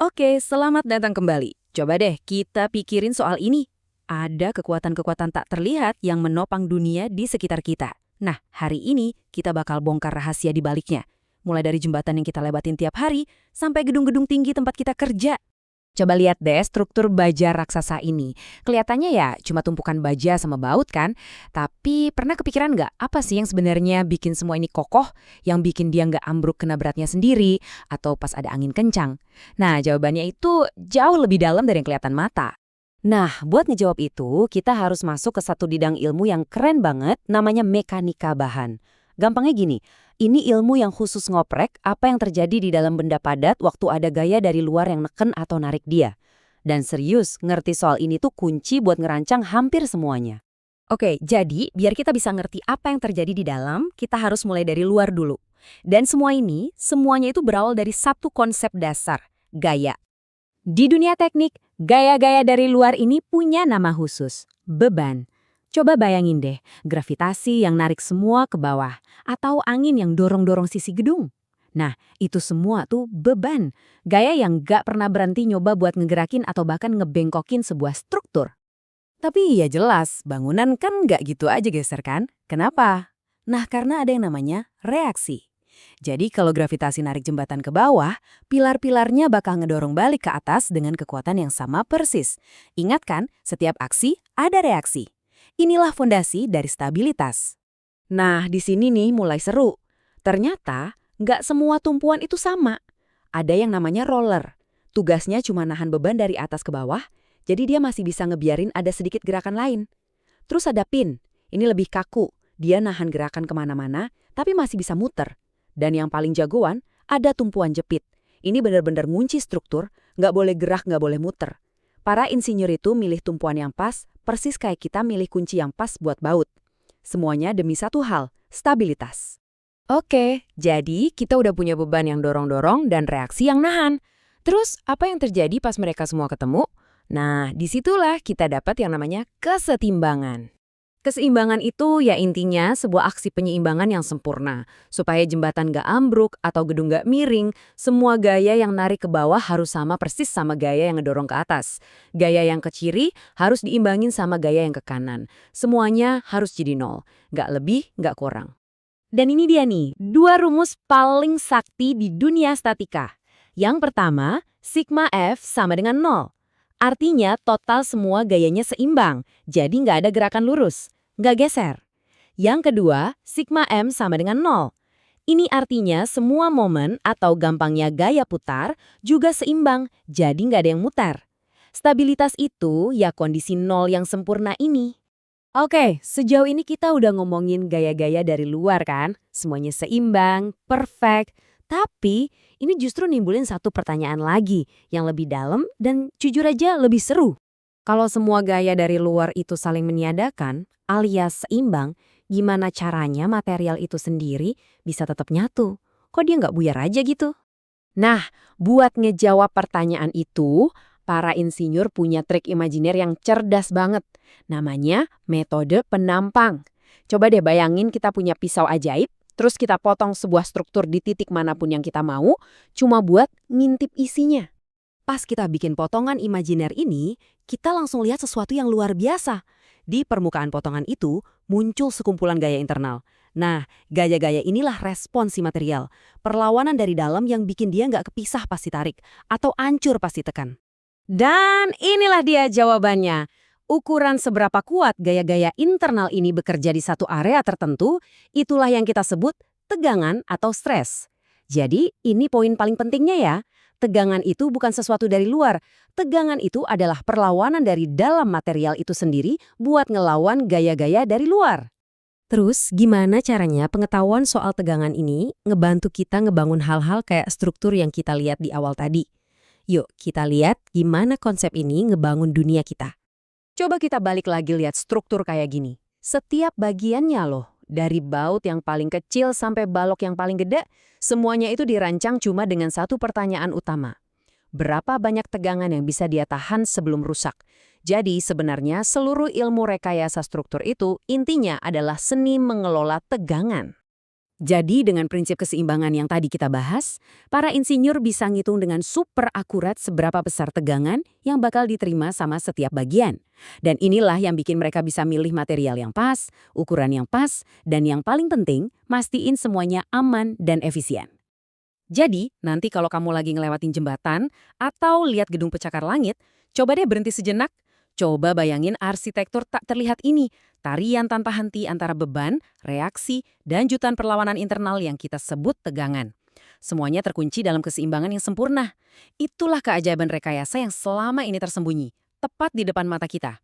Oke, selamat datang kembali. Coba deh kita pikirin soal ini. Ada kekuatan-kekuatan tak terlihat yang menopang dunia di sekitar kita. Nah, hari ini kita bakal bongkar rahasia di baliknya. Mulai dari jembatan yang kita lewatin tiap hari, sampai gedung-gedung tinggi tempat kita kerja. Coba lihat deh struktur baja raksasa ini. Kelihatannya ya cuma tumpukan baja sama baut kan? Tapi pernah kepikiran nggak apa sih yang sebenarnya bikin semua ini kokoh? Yang bikin dia nggak ambruk kena beratnya sendiri? Atau pas ada angin kencang? Nah, jawabannya itu jauh lebih dalam dari yang kelihatan mata. Nah, buat ngejawab itu, kita harus masuk ke satu bidang ilmu yang keren banget, namanya mekanika bahan. Gampangnya gini, ini ilmu yang khusus ngoprek apa yang terjadi di dalam benda padat waktu ada gaya dari luar yang neken atau narik dia. Dan serius, ngerti soal ini tuh kunci buat ngerancang hampir semuanya. Oke, jadi biar kita bisa ngerti apa yang terjadi di dalam, kita harus mulai dari luar dulu. Dan semuanya itu berawal dari satu konsep dasar, gaya. Di dunia teknik, gaya-gaya dari luar ini punya nama khusus, beban. Coba bayangin deh, gravitasi yang narik semua ke bawah, atau angin yang dorong-dorong sisi gedung. Nah, itu semua tuh beban. Gaya yang gak pernah berhenti nyoba buat ngegerakin atau bahkan ngebengkokin sebuah struktur. Tapi ya jelas, bangunan kan gak gitu aja geser kan? Kenapa? Nah, karena ada yang namanya reaksi. Jadi kalau gravitasi narik jembatan ke bawah, pilar-pilarnya bakal ngedorong balik ke atas dengan kekuatan yang sama persis. Ingat kan, setiap aksi ada reaksi. Inilah fondasi dari stabilitas. Nah, di sini nih mulai seru. Ternyata, nggak semua tumpuan itu sama. Ada yang namanya roller. Tugasnya cuma nahan beban dari atas ke bawah, jadi dia masih bisa ngebiarin ada sedikit gerakan lain. Terus ada pin. Ini lebih kaku. Dia nahan gerakan kemana-mana, tapi masih bisa muter. Dan yang paling jagoan, ada tumpuan jepit. Ini benar-benar ngunci struktur, nggak boleh gerak, nggak boleh muter. Para insinyur itu milih tumpuan yang pas, persis kayak kita milih kunci yang pas buat baut. Semuanya demi satu hal, stabilitas. Oke, jadi kita udah punya beban yang dorong-dorong dan reaksi yang nahan. Terus, apa yang terjadi pas mereka semua ketemu? Nah, disitulah kita dapat yang namanya kesetimbangan. Keseimbangan itu ya intinya sebuah aksi penyeimbangan yang sempurna. Supaya jembatan gak ambruk atau gedung gak miring, semua gaya yang narik ke bawah harus sama persis sama gaya yang ngedorong ke atas. Gaya yang ke kiri harus diimbangin sama gaya yang ke kanan. Semuanya harus jadi nol. Gak lebih, gak kurang. Dan ini dia nih, dua rumus paling sakti di dunia statika. Yang pertama, sigma F sama dengan nol. Artinya total semua gayanya seimbang, jadi nggak ada gerakan lurus, nggak geser. Yang kedua, sigma M sama dengan nol. Ini artinya semua momen atau gampangnya gaya putar juga seimbang, jadi nggak ada yang mutar. Stabilitas itu ya kondisi nol yang sempurna ini. Oke, sejauh ini kita udah ngomongin gaya-gaya dari luar kan? Semuanya seimbang, perfect. Tapi ini justru nimbulin satu pertanyaan lagi yang lebih dalam dan jujur aja lebih seru. Kalau semua gaya dari luar itu saling meniadakan, alias seimbang, gimana caranya material itu sendiri bisa tetap nyatu? Kok dia nggak buyar aja gitu? Nah, buat ngejawab pertanyaan itu, para insinyur punya trik imajiner yang cerdas banget. Namanya metode penampang. Coba deh bayangin kita punya pisau ajaib, terus kita potong sebuah struktur di titik manapun yang kita mau, cuma buat ngintip isinya. Pas kita bikin potongan imajiner ini, kita langsung lihat sesuatu yang luar biasa. Di permukaan potongan itu, muncul sekumpulan gaya internal. Nah, gaya-gaya inilah respon si material. Perlawanan dari dalam yang bikin dia nggak kepisah pas ditarik, atau ancur pas ditekan. Dan inilah dia jawabannya. Ukuran seberapa kuat gaya-gaya internal ini bekerja di satu area tertentu, itulah yang kita sebut tegangan atau stres. Jadi, ini poin paling pentingnya ya. Tegangan itu bukan sesuatu dari luar. Tegangan itu adalah perlawanan dari dalam material itu sendiri buat ngelawan gaya-gaya dari luar. Terus, gimana caranya pengetahuan soal tegangan ini ngebantu kita ngebangun hal-hal kayak struktur yang kita lihat di awal tadi? Yuk, kita lihat gimana konsep ini ngebangun dunia kita. Coba kita balik lagi lihat struktur kayak gini. Setiap bagiannya loh, dari baut yang paling kecil sampai balok yang paling gede, semuanya itu dirancang cuma dengan satu pertanyaan utama. Berapa banyak tegangan yang bisa dia tahan sebelum rusak? Jadi sebenarnya seluruh ilmu rekayasa struktur itu intinya adalah seni mengelola tegangan. Jadi dengan prinsip keseimbangan yang tadi kita bahas, para insinyur bisa ngitung dengan super akurat seberapa besar tegangan yang bakal diterima sama setiap bagian. Dan inilah yang bikin mereka bisa milih material yang pas, ukuran yang pas, dan yang paling penting, mastiin semuanya aman dan efisien. Jadi, nanti kalau kamu lagi ngelewatin jembatan atau lihat gedung pencakar langit, coba deh berhenti sejenak. Coba bayangin arsitektur tak terlihat ini, tarian tanpa henti antara beban, reaksi, dan jutaan perlawanan internal yang kita sebut tegangan. Semuanya terkunci dalam keseimbangan yang sempurna. Itulah keajaiban rekayasa yang selama ini tersembunyi, tepat di depan mata kita.